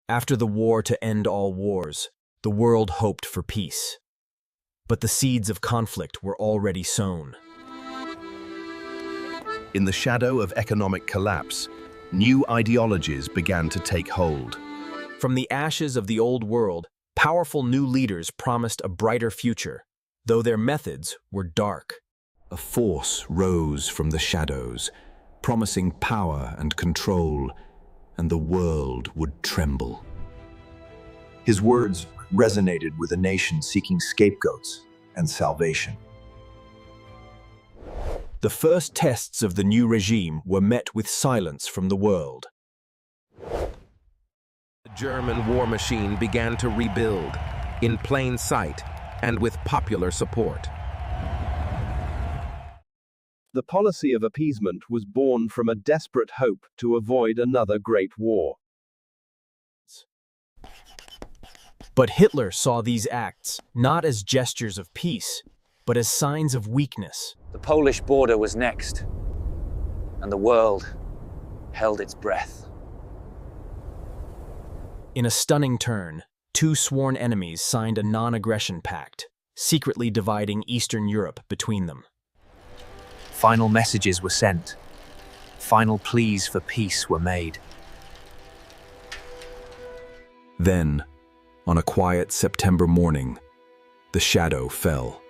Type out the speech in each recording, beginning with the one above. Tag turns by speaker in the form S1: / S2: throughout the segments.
S1: After the war to end all wars, the world hoped for peace. But the seeds of conflict were already sown.
S2: In the shadow of economic collapse, new ideologies began to take hold.
S1: From the ashes of the old world, powerful new leaders promised a brighter future, though their methods were dark.
S2: A force rose from the shadows, promising power and control, and the world would tremble.
S3: His words resonated with a nation seeking scapegoats and salvation.
S1: The first tests of the new regime were met with silence from the world.
S4: The German war machine began to rebuild, in plain sight and with popular support.
S5: The policy of appeasement was born from a desperate hope to avoid another great war.
S1: But Hitler saw these acts not as gestures of peace, but as signs of weakness.
S6: The Polish border was next, and the world held its breath.
S1: In a stunning turn, two sworn enemies signed a non-aggression pact, secretly dividing Eastern Europe between them.
S6: Final messages were sent. Final pleas for peace were made.
S2: Then, on a quiet September morning, the shadow fell.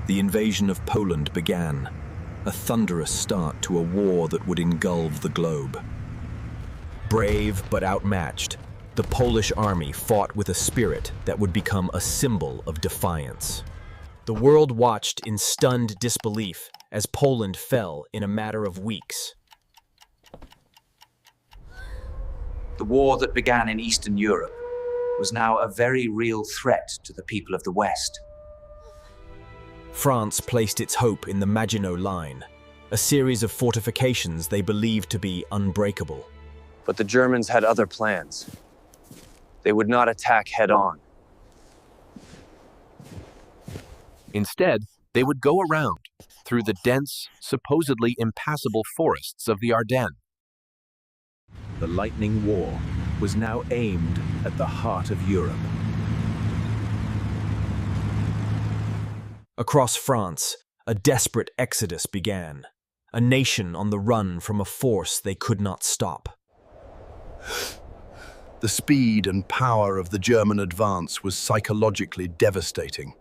S2: The invasion of Poland began, a thunderous start to a war that would engulf the globe.
S1: Brave but outmatched, the Polish army fought with a spirit that would become a symbol of defiance. The world watched in stunned disbelief as Poland fell in a matter of weeks.
S6: The war that began in Eastern Europe was now a very real threat to the people of the West.
S1: France placed its hope in the Maginot Line, a series of fortifications they believed to be unbreakable.
S6: But the Germans had other plans. They would not attack head-on.
S4: Instead, they would go around through the dense, supposedly impassable forests of the Ardennes.
S2: The lightning war was now aimed at the heart of Europe.
S1: Across France, a desperate exodus began, a nation on the run from a force they could not stop.
S2: The speed and power of the German advance was psychologically devastating.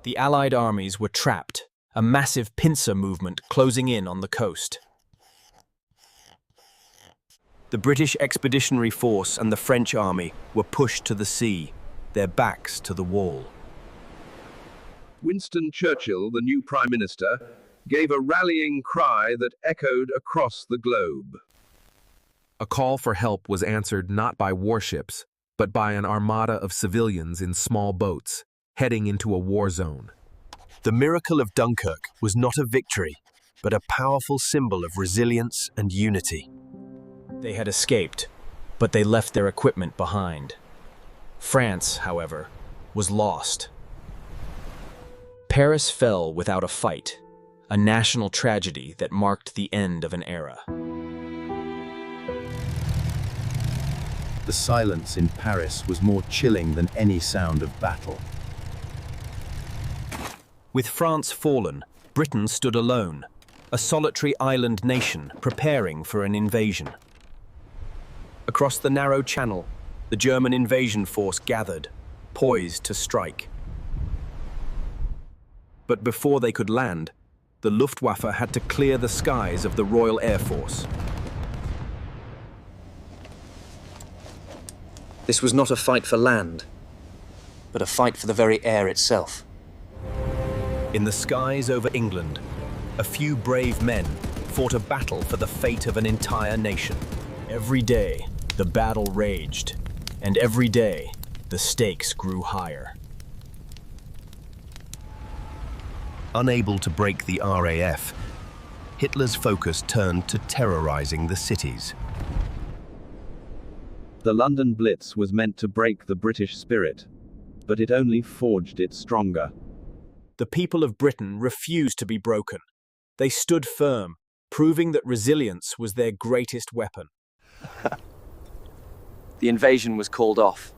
S1: The Allied armies were trapped, a massive pincer movement closing in on the coast. The British Expeditionary Force and the French army were pushed to the sea, their backs to the wall.
S5: Winston Churchill, the new Prime Minister, gave a rallying cry that echoed across the globe.
S4: A call for help was answered not by warships, but by an armada of civilians in small boats, heading into a war zone.
S2: The miracle of Dunkirk was not a victory, but a powerful symbol of resilience and unity.
S1: They had escaped, but they left their equipment behind. France, however, was lost. Paris fell without a fight, a national tragedy that marked the end of an era.
S2: The silence in Paris was more chilling than any sound of battle.
S1: With France fallen, Britain stood alone, a solitary island nation preparing for an invasion. Across the narrow channel, the German invasion force gathered, poised to strike. But before they could land, the Luftwaffe had to clear the skies of the Royal Air Force.
S6: This was not a fight for land, but a fight for the very air itself.
S1: In the skies over England, a few brave men fought a battle for the fate of an entire nation. Every day, the battle raged, and every day, the stakes grew higher.
S2: Unable to break the RAF, Hitler's focus turned to terrorizing the cities.
S5: The London Blitz was meant to break the British spirit, but it only forged it stronger.
S1: The people of Britain refused to be broken. They stood firm, proving that resilience was their greatest weapon.
S7: The invasion was called off.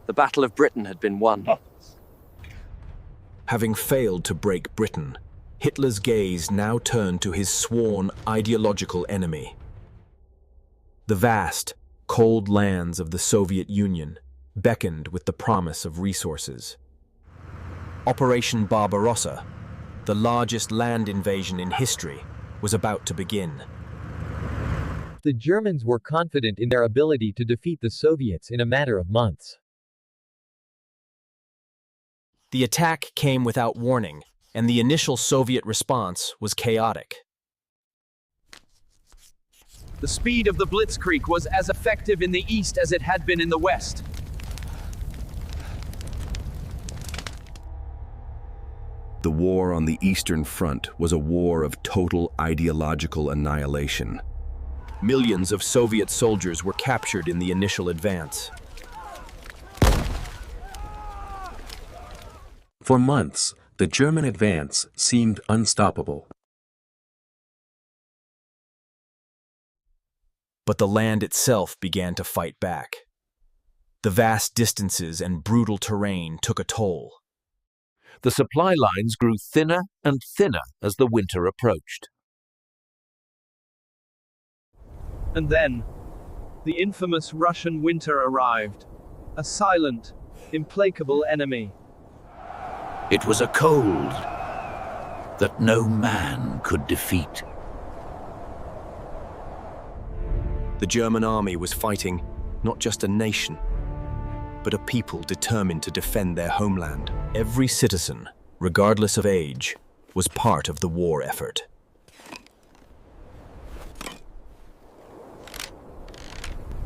S7: The Battle of Britain had been won.
S2: Having failed to break Britain, Hitler's gaze now turned to his sworn ideological enemy. The vast, cold lands of the Soviet Union beckoned with the promise of resources. Operation Barbarossa, the largest land invasion in history, was about to begin.
S8: The Germans were confident in their ability to defeat the Soviets in a matter of months.
S1: The attack came without warning, and the initial Soviet response was chaotic.
S5: The speed of the blitzkrieg was as effective in the east as it had been in the west.
S2: The war on the Eastern Front was a war of total ideological annihilation.
S1: Millions of Soviet soldiers were captured in the initial advance.
S9: For months, the German advance seemed unstoppable.
S1: But the land itself began to fight back. The vast distances and brutal terrain took a toll.
S5: The supply lines grew thinner and thinner as the winter approached. And then, the infamous Russian winter arrived. A silent, implacable enemy.
S10: It was a cold that no man could defeat.
S1: The German army was fighting not just a nation, but a people determined to defend their homeland. Every citizen, regardless of age, was part of the war effort.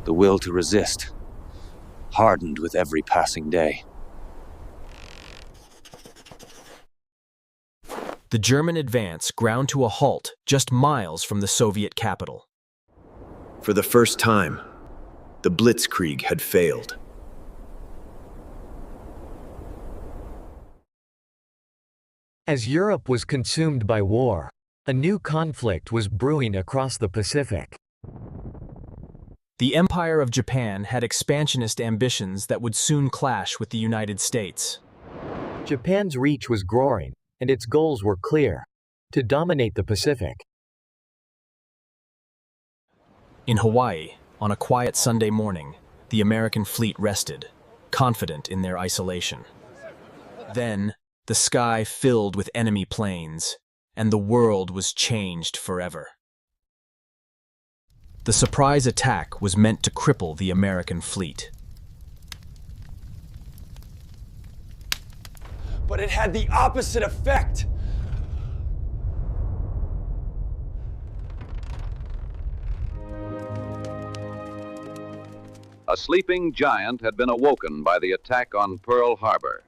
S6: The will to resist hardened with every passing day.
S1: The German advance ground to a halt just miles from the Soviet capital.
S3: For the first time, the blitzkrieg had failed.
S8: As Europe was consumed by war, a new conflict was brewing across the Pacific.
S1: The Empire of Japan had expansionist ambitions that would soon clash with the United States.
S8: Japan's reach was growing, and its goals were clear: to dominate the Pacific.
S1: In Hawaii, on a quiet Sunday morning, the American fleet rested, confident in their isolation. Then, the sky filled with enemy planes, and the world was changed forever. The surprise attack was meant to cripple the American fleet.
S11: But it had the opposite effect.
S5: A sleeping giant had been awoken by the attack on Pearl Harbor.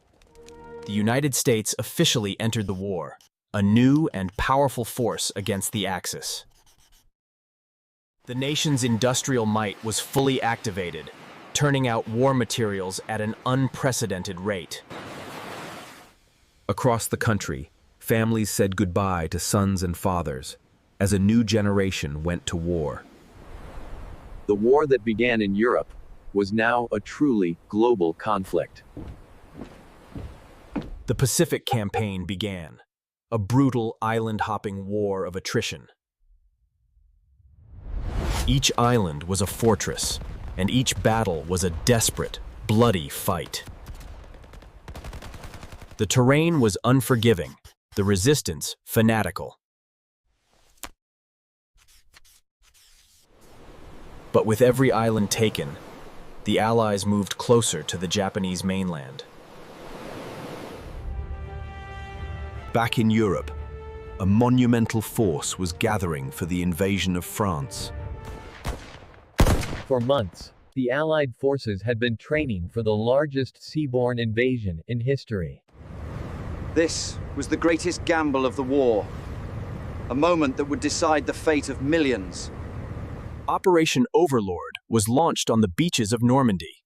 S1: The United States officially entered the war, a new and powerful force against the Axis. The nation's industrial might was fully activated, turning out war materials at an unprecedented rate.
S4: Across the country, families said goodbye to sons and fathers as a new generation went to war.
S5: The war that began in Europe was now a truly global conflict.
S1: The Pacific Campaign began, a brutal island-hopping war of attrition. Each island was a fortress, and each battle was a desperate, bloody fight. The terrain was unforgiving, the resistance fanatical. But with every island taken, the Allies moved closer to the Japanese mainland.
S2: Back in Europe, a monumental force was gathering for the invasion of France.
S8: For months, the Allied forces had been training for the largest seaborne invasion in history.
S7: This was the greatest gamble of the war, a moment that would decide the fate of millions.
S1: Operation Overlord was launched on the beaches of Normandy.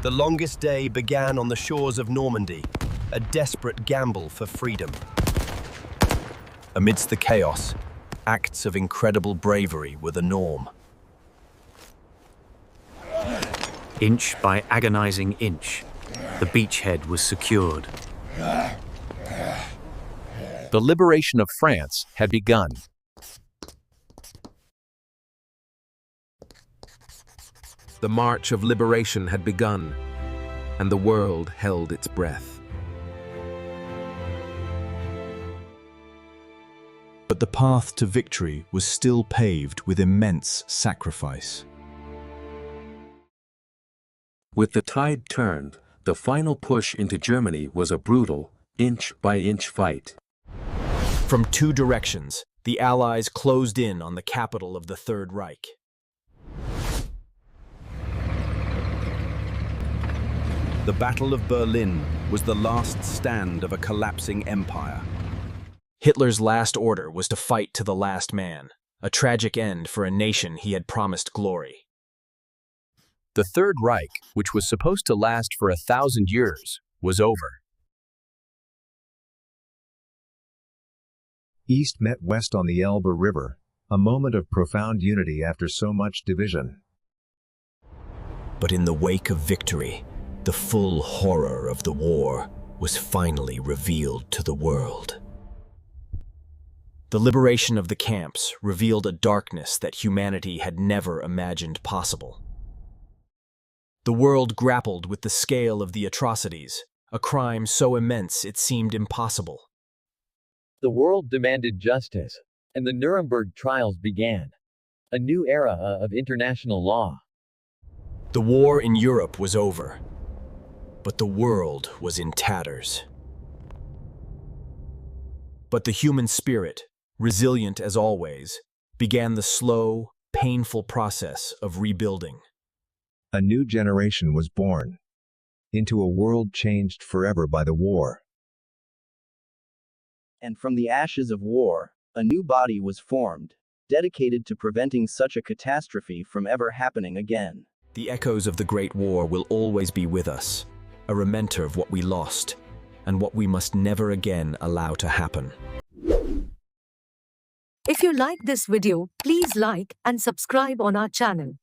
S3: The longest day began on the shores of Normandy, a desperate gamble for freedom.
S1: Amidst the chaos, acts of incredible bravery were the norm.
S12: Inch by agonizing inch, the beachhead was secured.
S4: The liberation of France had begun. The march of liberation had begun, and the world held its breath.
S3: But the path to victory was still paved with immense sacrifice.
S9: With the tide turned, the final push into Germany was a brutal, inch-by-inch fight.
S1: From two directions, the Allies closed in on the capital of the Third Reich. The Battle of Berlin was the last stand of a collapsing empire.
S2: Hitler's last order was to fight to the last man, a tragic end for a nation he had promised glory.
S1: The Third Reich, which was supposed to last for 1,000 years, was over.
S13: East met West on the Elbe River, a moment of profound unity after so much division.
S1: But in the wake of victory, the full horror of the war was finally revealed to the world.
S2: The liberation of the camps revealed a darkness that humanity had never imagined possible. The world grappled with the scale of the atrocities, a crime so immense it seemed impossible.
S8: The world demanded justice, and the Nuremberg trials began. A new era of international law.
S2: The war in Europe was over, but the world was in tatters. But the human spirit, resilient as always, began the slow, painful process of rebuilding.
S13: A new generation was born into a world changed forever by the war.
S14: And from the ashes of war, a new body was formed, dedicated to preventing such a catastrophe from ever happening again.
S2: The echoes of the Great War will always be with us, a reminder of what we lost, and what we must never again allow to happen.
S15: If you like this video, please like and subscribe on our channel.